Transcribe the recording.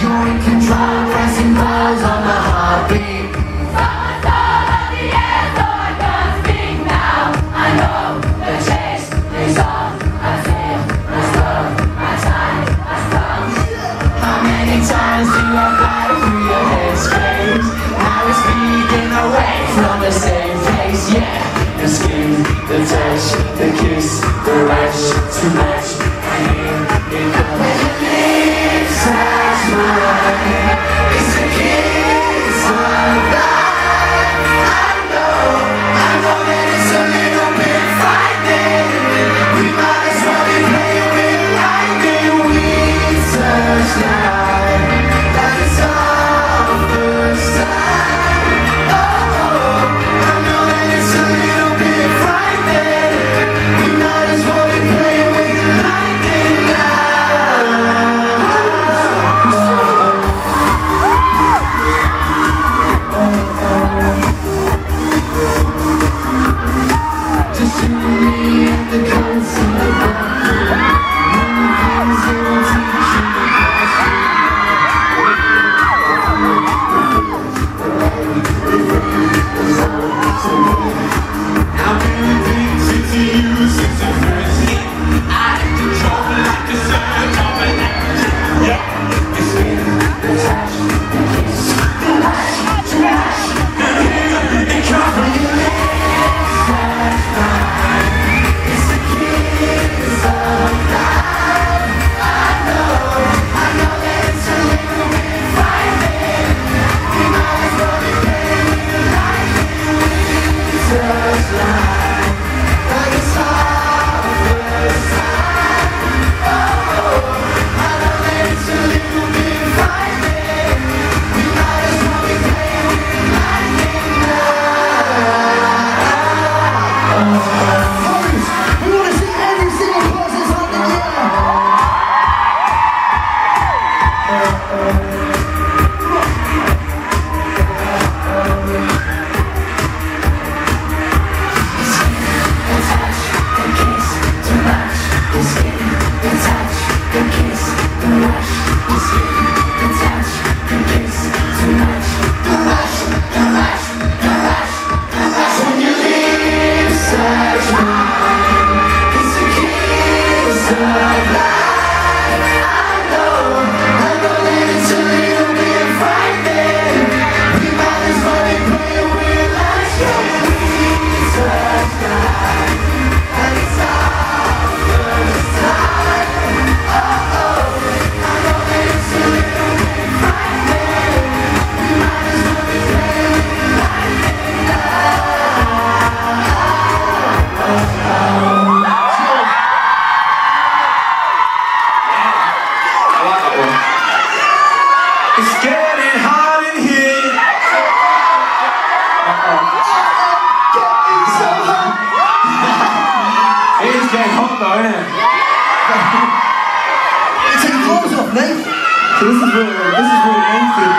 doing control, pressing pause on the heartbeat. Someone's all of the air, so I can't speak now. I know the chase is on. I feel the slow, my time has come. How many times do I fly through your headspace? Now we're speeding away from the same place, yeah. The skin, the touch, the kiss, the rush, too much. I hear it coming. Lips touch mine. It's the kiss of life. I know that it's a little bit frightening. We might as well be playing with lightning. We touch light like it's our first time. Oh, I know that it's a little bit frightening. We might as well be playing with lightning now. Just you and me and the constant about things they won't teach you the I've been addicted to you since the first hit. I had control like a surge of an engine. Yeah, the skin, the touch, the kiss, the rush, the rush, the hit, the cover, your lips touch mine. It's the kiss of life. I know that it's a little bit frightening. We might as well be playing with lightning. We touch light like it's our first time. Oh, I know that it's a little bit frightening. We might as well be playing with lightning now. We want to see every single person's hand in the air. The touch, the kiss, the rush, the skin. The touch, the kiss, the rush, the skin. The touch, the kiss, the rush, the rush, the rush, the rush, the rush. When your lips touch mine, it's the kiss of life. I know that it's a little bit frightening. We might as well be playing with lightning. We touch light like it's our first time. Oh, I know that it's a little bit frightening. We might as well be playing with lightning now. It's getting hot in here. It's so hot. It is getting hot though, isn't it? Take your clothes off, Nate. So this is really Enfield.